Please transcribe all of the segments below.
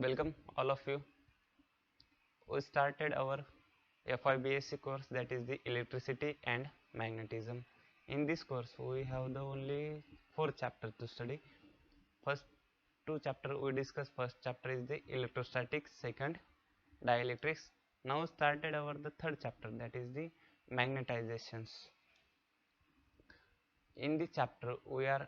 Welcome all of you. We started our FIBSc course, that is the electricity and magnetism. In this course we have the only 4 chapters to study. First 2 chapters we discuss. First chapter is the electrostatics, second dielectrics. Now started our the third chapter, that is the magnetizations. In this chapter we are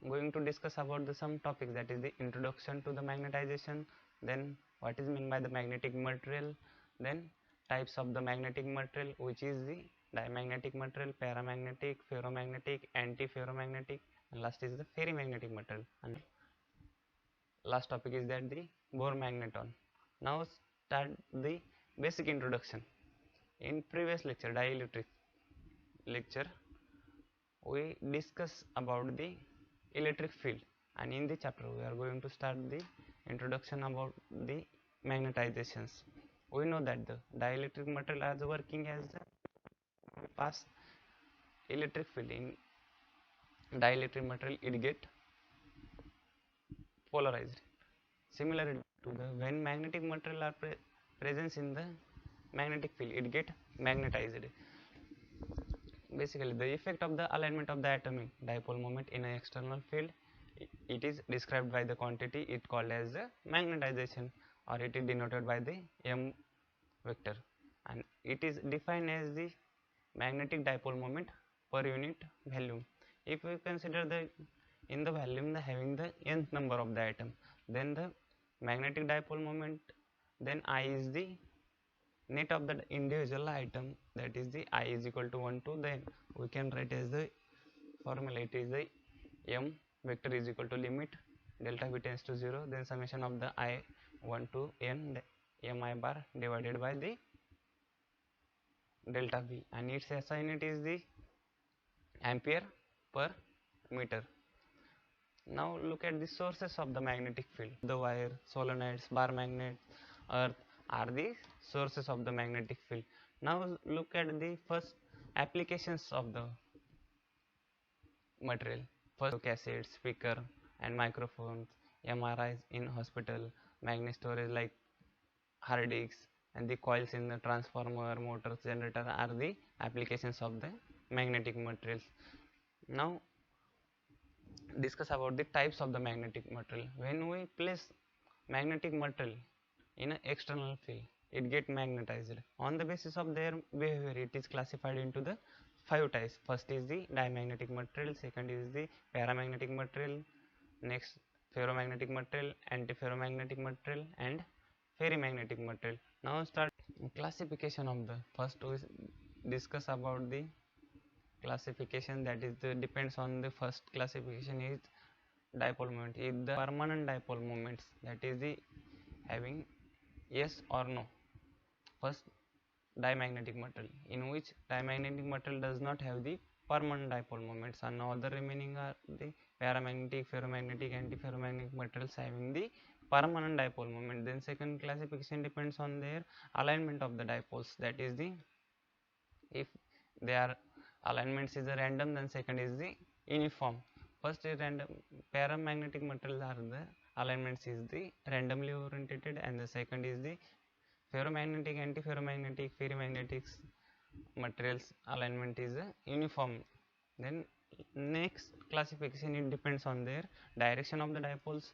going to discuss about the some topics, that is the introduction to the magnetization, then what is meant by the magnetic material, then types of the magnetic material, which is the diamagnetic material, paramagnetic, ferromagnetic, anti-ferromagnetic, and last is the ferromagnetic material, and last topic is that the Bohr magneton. Now start the basic introduction. In previous lecture, dielectric lecture, we discuss about the electric field, and in the chapter we are going to start the introduction about the magnetizations. We know that the dielectric material is working as the pass electric field in dielectric material, it get polarized. Similar to the when magnetic material are presence in the magnetic field, it get magnetized. Basically, the effect of the alignment of the atomic dipole moment in an external field, it is described by the quantity it called as the magnetization, or it is denoted by the m vector, and it is defined as the magnetic dipole moment per unit volume. If we consider the in the volume the having the nth number of the atom, then the magnetic dipole moment, then I is the net of the individual item, that is the I is equal to 1 to, then we can write as the formula, it is the m vector is equal to limit delta v tends to 0, then summation of the I 1 to n mi bar divided by the delta v, and its SI unit is the ampere per meter. Now look at the sources of the magnetic field. The wire, solenoids, bar magnets, earth are the sources of the magnetic field. Now look at the first applications of the material. First, cassette, speaker and microphones, MRIs in hospital, magnet storage like hard disks, and the coils in the transformer, motors, generator are the applications of the magnetic materials. Now discuss about the types of the magnetic material. When we place magnetic material in an external field, it get magnetized. On the basis of their behavior, it is classified into the 5 types. First is the diamagnetic material, second is the paramagnetic material, next ferromagnetic material, anti-ferromagnetic material, and ferromagnetic material. Now start classification of the first. We discuss about the classification, that is the depends on the first classification is dipole moment. Is the permanent dipole moments, that is the having yes or no. First, diamagnetic material, in which diamagnetic material does not have the permanent dipole moments, and all the remaining are the paramagnetic, ferromagnetic, anti-ferromagnetic materials having the permanent dipole moment. Then second classification depends on their alignment of the dipoles, that is the if their alignments is a random, then second is the uniform. First is random. Paramagnetic materials are the alignments is the randomly orientated, and the second is the ferromagnetic, anti-ferromagnetic, ferromagnetic materials alignment is a uniform. Then next classification, it depends on their direction of the dipoles.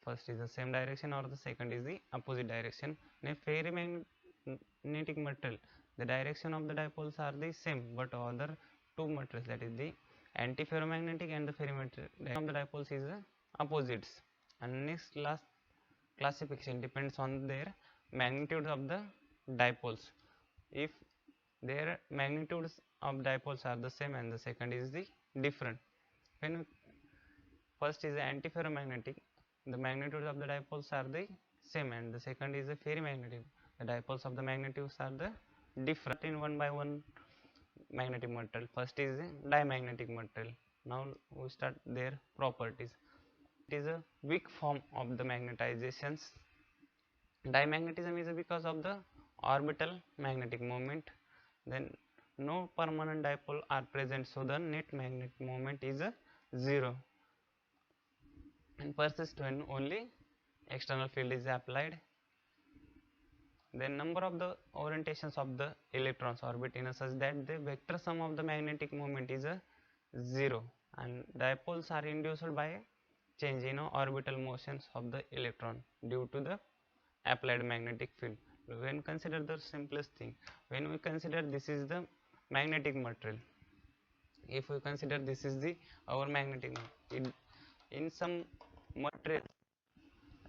First is the same direction, or the second is the opposite direction. Now ferromagnetic material, the direction of the dipoles are the same, but other two materials, that is the anti-ferromagnetic and the ferromagnetic of the dipoles is opposites. And next last classification depends on their magnitudes of the dipoles. If their magnitudes of dipoles are the same and the second is the different, when first is the anti-ferromagnetic, the magnitudes of the dipoles are the same, and the second is the ferromagnetic, the dipoles of the magnitudes are the different in one by one magnetic material. First is the diamagnetic material. Now we start their properties. It is a weak form of the magnetizations. Diamagnetism is because of the orbital magnetic moment, then no permanent dipole are present, so the net magnetic moment is a 0, and persists when only external field is applied, then number of the orientations of the electrons orbit in a such that the vector sum of the magnetic moment is a 0, and dipoles are induced by a change in orbital motions of the electron due to the applied magnetic field. When consider the simplest thing, when we consider this is the magnetic material, if we consider this is the our magnetic in some material,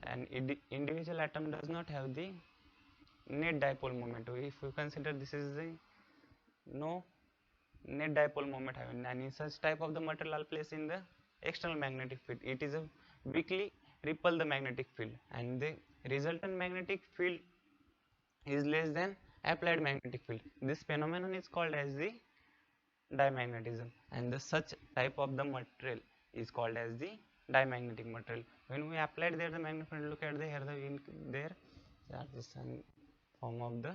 an individual atom does not have the net dipole moment. If we consider this is the no net dipole moment having, and in such type of the material are placed in the external magnetic field, it is a weakly repel the magnetic field, and the resultant magnetic field is less than applied magnetic field. This phenomenon is called as the diamagnetism, and the such type of the material is called as the diamagnetic material. When we applied there the magnetic field, look at the here the in there charges and form of the.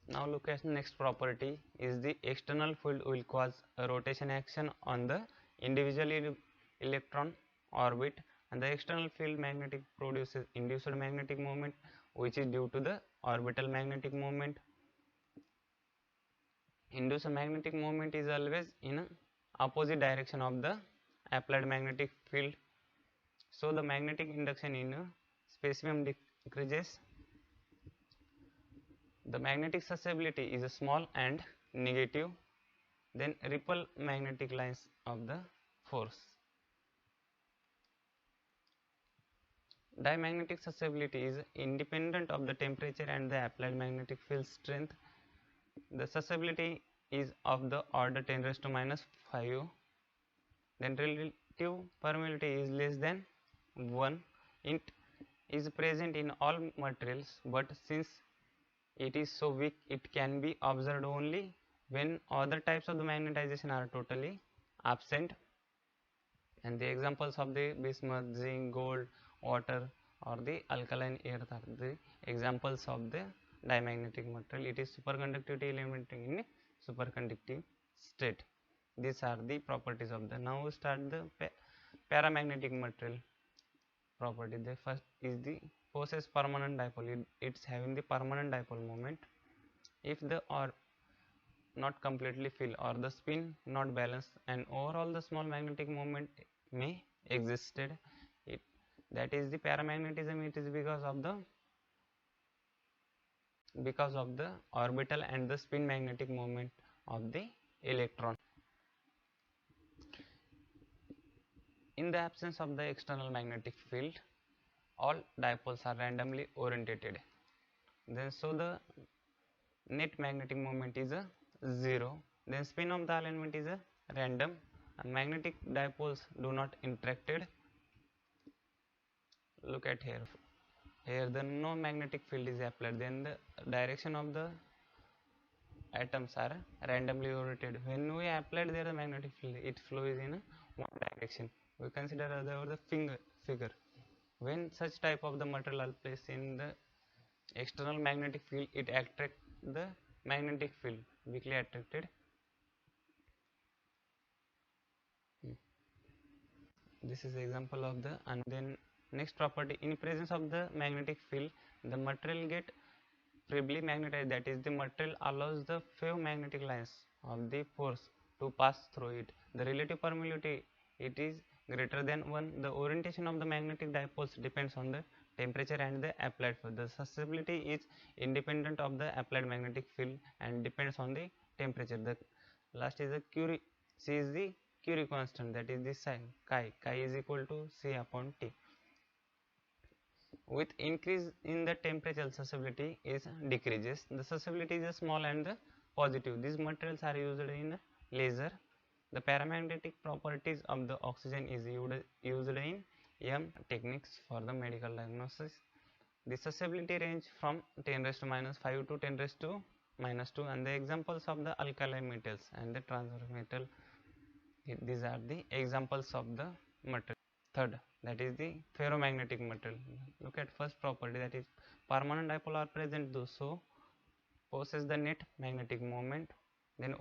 Now look at the next property is the external field will cause a rotation action on the individual electron orbit, and the external field magnetic produces induced magnetic moment which is due to the orbital magnetic moment. Induced magnetic moment is always in opposite direction of the applied magnetic field, so the magnetic induction in specimen decreases. The magnetic susceptibility is small and negative, then repel magnetic lines of the force. Diamagnetic susceptibility is independent of the temperature and the applied magnetic field strength. The susceptibility is of the order 10 raised to minus 5, then relative permeability is less than 1. It is present in all materials, but since it is so weak, it can be observed only when other types of the magnetization are totally absent. And the examples of the bismuth, zinc, gold, water or the alkaline earth are the examples of the diamagnetic material. It is superconductivity element in superconductive state. These are the properties of the. Now we start the paramagnetic material property. The first is the possess permanent dipole. It's having the permanent dipole moment. If the or not completely filled or the spin not balanced, and overall the small magnetic moment may existed, that is the paramagnetism. It is because of the orbital and the spin magnetic moment of the electron. In the absence of the external magnetic field, all dipoles are randomly orientated. Then so the net magnetic moment is a 0. Then spin of the alignment is a random, and magnetic dipoles do not interacted. Look at here. Here the no magnetic field is applied. Then the direction of the atoms are randomly oriented. When we applied there the magnetic field, it flows in one direction. We consider the figure. When such type of the material are placed in the external magnetic field, it attract the magnetic field, weakly attracted. This is example of the. And then next property, in presence of the magnetic field, the material get feebly magnetized, that is the material allows the ferromagnetic lines of the force to pass through it. The relative permeability, it is greater than 1. The orientation of the magnetic dipoles depends on the temperature and the applied field. The susceptibility is independent of the applied magnetic field and depends on the temperature. The last is the Curie. C is the Curie constant, that is the sign chi. Chi is equal to C upon T. With increase in the temperature, susceptibility is decreases. The susceptibility is small and the positive. These materials are used in laser. The paramagnetic properties of the oxygen is used in EM techniques for the medical diagnosis. The susceptibility range from 10 raised to minus 5 to 10 raised to minus 2, and the examples of the alkali metals and the transfer metal. These are the examples of the material. Third, that is the ferromagnetic material. Look at first property, that is permanent dipole are present, so possess the net magnetic moment. Then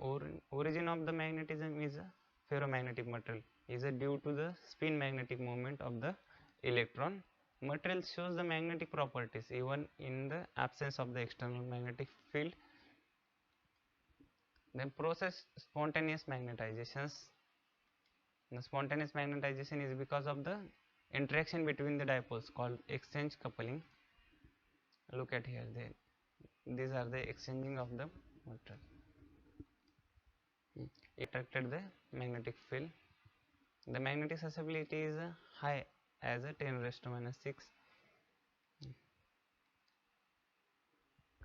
origin of the magnetism is a ferromagnetic material is due to the spin magnetic moment of the electron. Material shows the magnetic properties even in the absence of the external magnetic field. Then process spontaneous magnetizations. The spontaneous magnetization is because of the interaction between the dipoles called exchange coupling. Look at here, these are the exchanging of the material. It attracted the magnetic field. The magnetic susceptibility is high as a 10 raised to minus 6.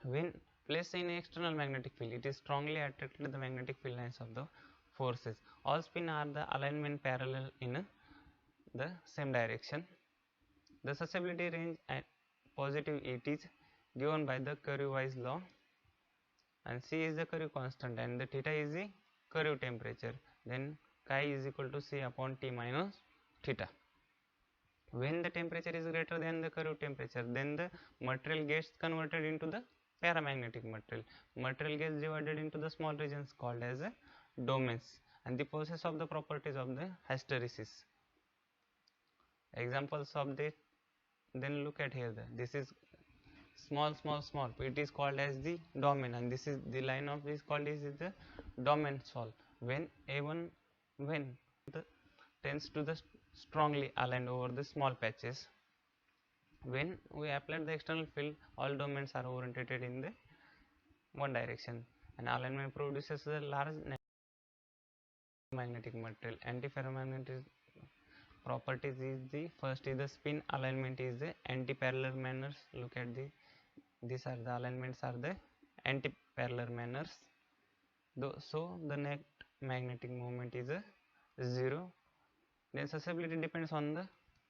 When placed in external magnetic field, it is strongly attracted to the magnetic field lines of the forces. All spin are the alignment parallel in the same direction. The susceptibility range at positive it is given by the Curie-Weiss law, and C is the Curie constant and the theta is the Curie temperature. Then chi is equal to C upon T minus theta. When the temperature is greater than the Curie temperature, then the material gets converted into the paramagnetic material. Material gets divided into the small regions called as domains and the possess of the properties of the hysteresis. Examples of this, then look at here, this is small, it is called as the domain, and this is the line of this called is the domain sol. When A1 when the tends to the strongly aligned over the small patches. When we apply the external field, all domains are orientated in the one direction, and alignment produces a large magnetic material. Anti-ferromagnetic properties is the first is the spin alignment is the anti-parallel manners. Look at these are the alignments are the anti-parallel manners. So the net magnetic moment is a 0. Then susceptibility depends on the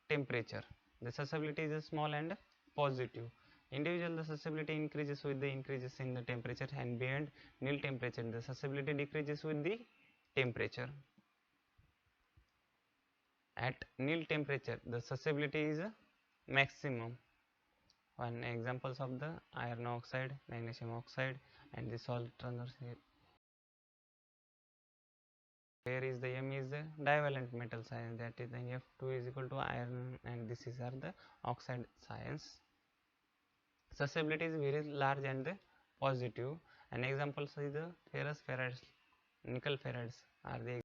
temperature. The susceptibility is a small and positive. Individual the susceptibility increases with the increases in the temperature, and beyond nil temperature the susceptibility decreases with the temperature. At nil temperature the susceptibility is a maximum. One examples of the iron oxide, magnesium oxide, and the salt transfer. Here is the M is the divalent metal science, that is the F2 is equal to iron, and this is are the oxide science. Susceptibility is very large and the positive, and examples is the ferrous ferrites, nickel ferrites are the